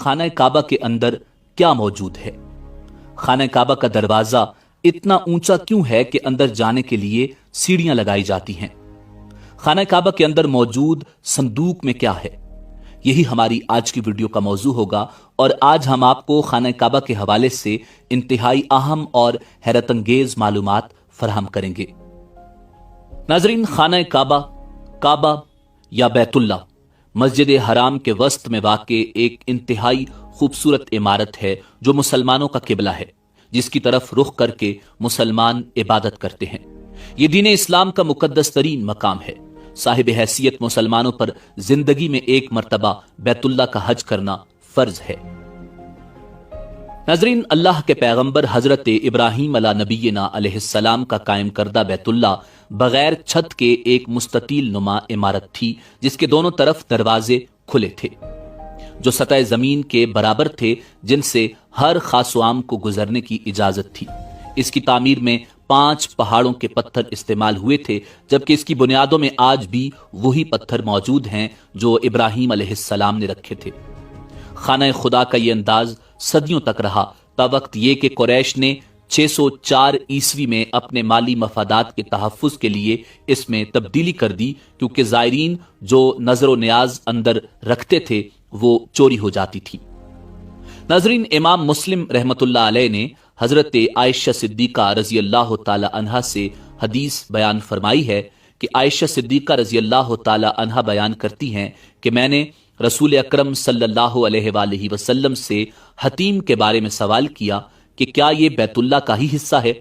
खाना काबा के अंदर क्या मौजूद है? खाना काबा का दरवाजा इतना ऊंचा क्यों है कि अंदर जाने के लिए सीढ़ियां लगाई जाती हैं? खाना काबा के अंदर मौजूद संदूक में क्या है? यही हमारी आज की वीडियो का मौजू होगा और आज हम आपको खाना काबा के हवाले से इंतहाई अहम और हैरत अंगेज मालूमात फराहम करेंगे। नाजरीन, खाना काबा, काबा या बैतुल्ला मस्जिद हराम के वस्त में वाक़े एक इंतहाई खूबसूरत इमारत है जो मुसलमानों का किबला है, जिसकी तरफ रुख करके मुसलमान इबादत करते हैं। ये दीन इस्लाम का मुकद्दस तरीन मकाम है। साहिब हैसियत मुसलमानों पर जिंदगी में एक मर्तबा बैतुल्ला का हज करना फर्ज है। नाज़रीन, अल्लाह के पैगंबर हजरत इब्राहीम अला नबीना अलैहिस्सलाम का कायम करदा बैतुल्ला बगैर छत के एक मुस्ततील नुमा इमारत थी, जिसके दोनों तरफ दरवाजे खुले थे जो सतह जमीन के बराबर थे, जिनसे हर खासवाम को गुजरने की इजाजत थी। इसकी तामीर में 5 पहाड़ों के पत्थर इस्तेमाल हुए थे, जबकि इसकी बुनियादों में आज भी वही पत्थर मौजूद हैं जो इब्राहीम अलैहिस्सलाम ने रखे थे। खाना खुदा का ये अंदाज सदियों तक रहा, तावक्त ये कि कुरैश ने 604 ईस्वी में अपने माली मफादात के तहफ़्फ़ुज़ के लिए इसमें तब्दीली कर दी, क्योंकि ज़ायरीन जो नजर व न्याज अंदर रखते थे वो चोरी हो जाती थी। नाज़रीन, इमाम मुस्लिम रहमतुल्लाह अलैह ने हजरत आयशा सिद्दीका रजी अल्लाह तआला अन्हा से हदीस बयान फरमाई है कि आयशा सिद्दीका रजी अल्लाह तआला अन्हा बयान करती हैं कि मैंने रसूल अकरम सल्लल्लाहु अलैहि वसल्लम से हतीम के बारे में सवाल किया कि क्या ये बैतुल्ला का ही हिस्सा है?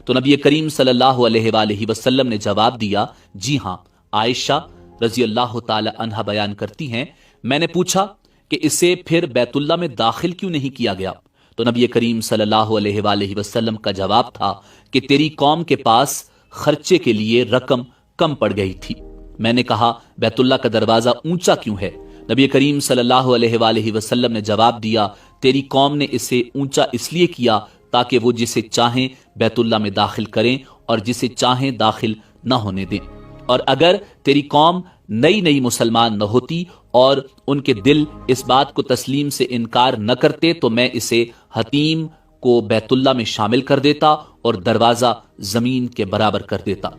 तो नबी करीम सल्लल्लाहु अलैहि वसल्लम ने जवाब दिया, जी हाँ। आयशा रजी अल्लाह तआला अन्हा बयान करती हैं, मैंने पूछा कि इसे फिर बैतुल्ला में दाखिल क्यों नहीं किया गया? तो नबी करीम सल्लल्लाहु अलैहि वसल्लम का जवाब था कि तेरी कौम के पास खर्चे के लिए रकम कम पड़ गई थी। मैंने कहा, बैतुल्ला का दरवाजा ऊंचा क्यों है? नबी करीम सल्लल्लाहु अलैहि वसल्लम ने जवाब दिया, तेरी कौम ने इसे ऊंचा इसलिए किया ताकि वो जिसे चाहें बैतुल्ला में दाखिल करें और जिसे चाहें दाखिल न होने दें। और अगर तेरी कौम नई नई मुसलमान न होती और उनके दिल इस बात को तस्लीम से इनकार न करते तो मैं इसे हतीम को बैतुल्ला में शामिल कर देता और दरवाजा जमीन के बराबर कर देता।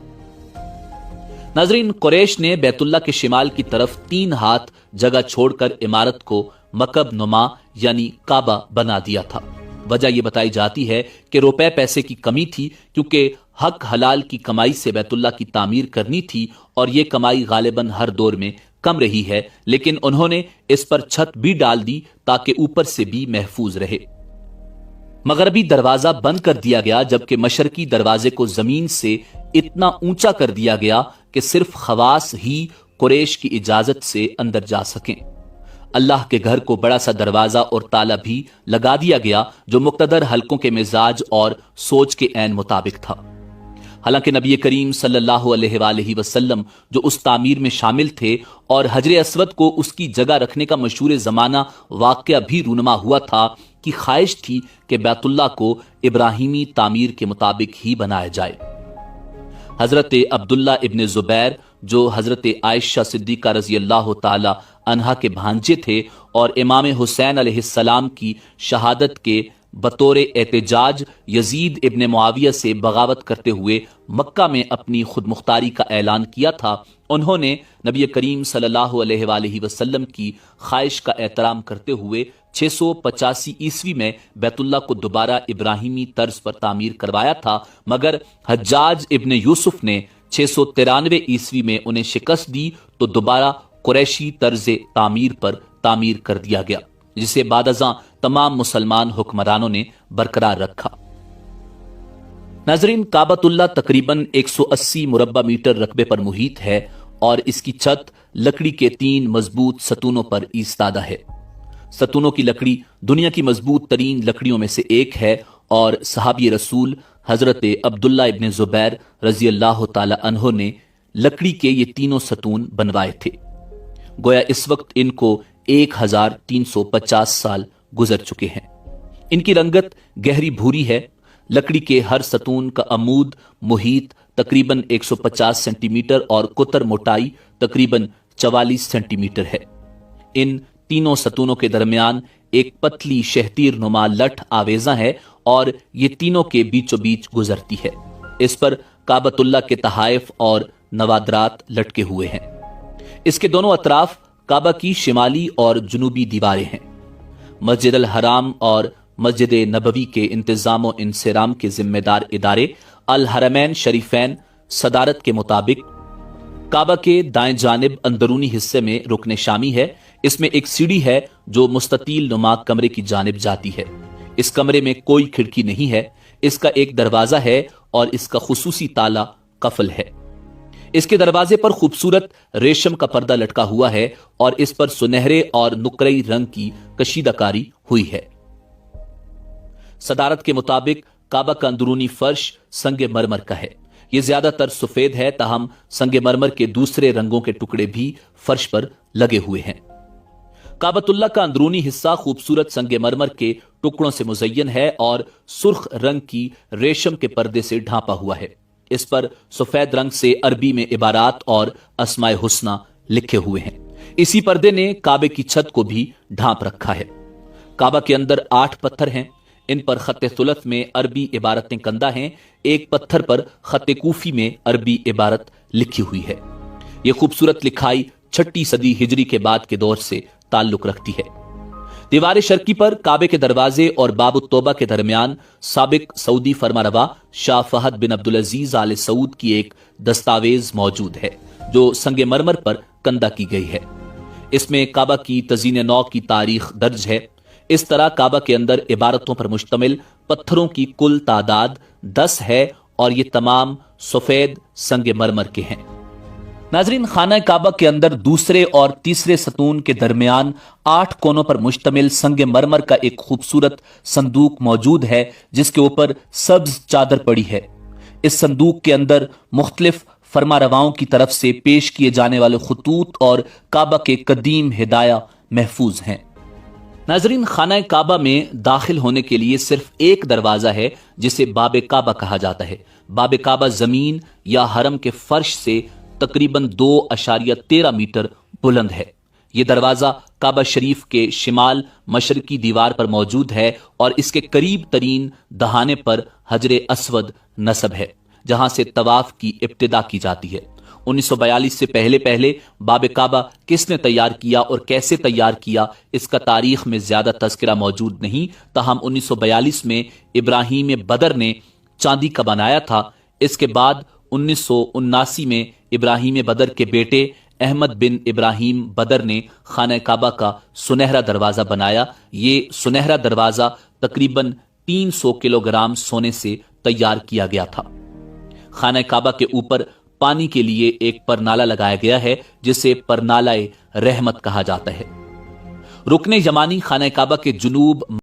नाजरीन, कुरैश ने बैतुल्ला के शिमाल की तरफ 3 हाथ जगह छोड़कर इमारत को मकब नुमा यानी काबा बना दिया था। वजह यह बताई जाती है कि रुपए पैसे की कमी थी, क्योंकि हक हलाल की कमाई से बैतुल्ला की तामीर करनी थी और यह कमाई गालिबन हर दौर में कम रही है, लेकिन उन्होंने इस पर छत भी डाल दी ताकि ऊपर से भी महफूज रहे। मगरबी दरवाजा बंद कर दिया गया, जबकि मशरकी दरवाजे को जमीन से इतना ऊंचा कर दिया गया कि सिर्फ खवास ही कुरैश की इजाजत से अंदर जा सकें। अल्लाह के घर को बड़ा सा दरवाजा और ताला भी लगा दिया गया जो मुक्तदर हलकों के मिजाज और सोच के ऐन मुताबिक था। हालांकि नबी करीम सल्लल्लाहु अलैहि वसल्लम जो उस तामीर में शामिल थे और हजर अस्वद को उसकी जगह रखने का मशहूर जमाना वाक़या भी रूनुमा हुआ था कि ख्वाहिश थी कि बैतुल्ला को इब्राहिमी तामीर के मुताबिक ही बनाया जाए। हजरत अब्दुल्ला इब्न जुबैर जो हजरत आयशा सिद्दीका रजी अल्लाह तआला अन्हा के भांजे थे और इमाम हुसैन अलैहिस्सलाम की शहादत के बतौर एहतजाज यजीद इब्न मुआविया से बगावत करते हुए मक्का में अपनी खुद मुख्तारी का ऐलान किया था, उन्होंने नबी करीम सल्लल्लाहु अलैहि वसल्लम की ख्वाहिश का एहतराम करते हुए 685 ईस्वी में बैतुल्ला को दोबारा इब्राहिमी तर्ज पर तामीर करवाया था, मगर हज्जाज इब्न यूसुफ ने 693 ईस्वी में उन्हें शिकस्त दी तो दोबारा कुरैशी तर्ज तामीर पर तामीर कर दिया गया, जिसे बादअज़ां तमाम मुसलमान हुक्मरानों ने बरकरार रखा। नाजरीन, काबतुल्ला तकरीबन 180 मुरब्बा मीटर रकबे पर मुहित है और इसकी छत लकड़ी के 3 मजबूत सतूनों पर ईस्तादा है। सतूनों की लकड़ी दुनिया की मजबूत तरीन लकड़ियों में से एक है और सहाबी रसूल हजरत अब्दुल्ला इब्न जुबैर रजी अल्लाह तआला अन्हो ने लकड़ी के ये तीनों सतून बनवाए थे। गोया इस वक्त इनको 1350 साल गुजर चुके हैं। इनकी रंगत गहरी भूरी है। लकड़ी के हर सतून का अमूद मुहीत तकरीबन 150 सेंटीमीटर और कुतर मोटाई तकरीबन 44 सेंटीमीटर है। इन तीनों सतूनों के दरमियान एक पतली शहतीर नुमा लठ आवेजा है और ये तीनों के बीचों बीच गुजरती है। इस पर काबतुल्लाह के तहाइफ और नवादरात लटके हुए हैं। इसके दोनों अतराफ काबा की शिमाली और जुनूबी दीवारें हैं। मस्जिद अल हराम और मस्जिद नबवी के इंतजाम और इंसराम के जिम्मेदार इदारे अल हरमैन शरीफैन सदारत के मुताबिक काबा के दाएं जानिब अंदरूनी हिस्से में रुकने शामी है। इसमें एक सीढ़ी है जो मुस्ततील नुमा कमरे की जानिब जाती है। इस कमरे में कोई खिड़की नहीं है। इसका एक दरवाजा है और इसका खुसूसी ताला कफल है। इसके दरवाजे पर खूबसूरत रेशम का पर्दा लटका हुआ है और इस पर सुनहरे और नुकरई रंग की कशीदाकारी हुई है। सदारत के मुताबिक काबा का अंदरूनी फर्श संगे मरमर का है। यह ज्यादातर सफेद है, ताहम संगे मरमर के दूसरे रंगों के टुकड़े भी फर्श पर लगे हुए हैं। काबतुल्लाह का अंदरूनी हिस्सा खूबसूरत संगे मरमर के टुकड़ों से मुज़य्यन है और सुर्ख रंग की रेशम के पर्दे से ढांपा हुआ है। इस पर सफेद रंग से अरबी में इबारात और अस्माए हुस्ना लिखे हुए हैं। इसी पर्दे ने काबे की छत को भी ढांप रखा है। काबा के अंदर 8 पत्थर हैं। इन पर खत्ते सुलत में अरबी इबारतें कंदा हैं। एक पत्थर पर खत्ते कूफी में अरबी इबारत लिखी हुई है। यह खूबसूरत लिखाई 6ठी सदी हिजरी के बाद के दौर से ताल्लुक रखती है। दीवार शर्की पर काबे के दरवाजे और बाबु तौबा के दरमियान साबिक सऊदी फरमारवा शाह फहद बिन अब्दुल अजीज आले सऊद की एक दस्तावेज मौजूद है जो संगे मरमर पर कंदा की गई है। इसमें काबा की तजीन नौ की तारीख दर्ज है। इस तरह काबा के अंदर इबारतों पर मुश्तमिल पत्थरों की कुल तादाद 10 है और ये तमाम सफेद संगे मरमर के हैं। नाजरीन, खाना काबा के अंदर दूसरे और तीसरे सतून के दरमियान 8 कोनों पर मुश्तमिल संगे मरमर का एक खूबसूरत संदूक मौजूद है जिसके ऊपर सब्ज चादर पड़ी है। इस संदूक के अंदर मुख्तलिफ फरमारवाओं की तरफ से पेश किए जाने वाले खुतूत और काबा के कदीम हिदाया महफूज हैं। नाजरीन, खाना काबा में दाखिल होने के लिए सिर्फ एक दरवाजा है जिसे बाबे काबा कहा जाता है। बाबे काबा जमीन या हरम के फर्श से तकरीबन 2.13 मीटर बुलंद है। यह दरवाजा काबा शरीफ के शिमाल मशरकी दीवार पर मौजूद है और इसके करीब तरीन दहाने पर हजरे अस्वद नस्ब है जहां से तवाफ की इब्तिदा की जाती है। 1942 से पहले बाबे काबा किसने तैयार किया और कैसे तैयार किया इसका तारीख में ज्यादा तस्करा मौजूद नहीं, ताहम 1942 में इब्राहीम बदर ने चांदी का बनाया था। इसके बाद 1979 में इब्राहीम बदर के बेटे अहमद बिन इब्राहीम बदर ने खाना काबा का सुनहरा दरवाजा बनाया। ये सुनहरा दरवाजा तकरीबन 300 किलोग्राम सोने से तैयार किया गया था। खाना काबा के ऊपर पानी के लिए एक परनाला लगाया गया है जिसे परनालाए रहमत कहा जाता है। रुकने यमानी खाना काबा के जुनूब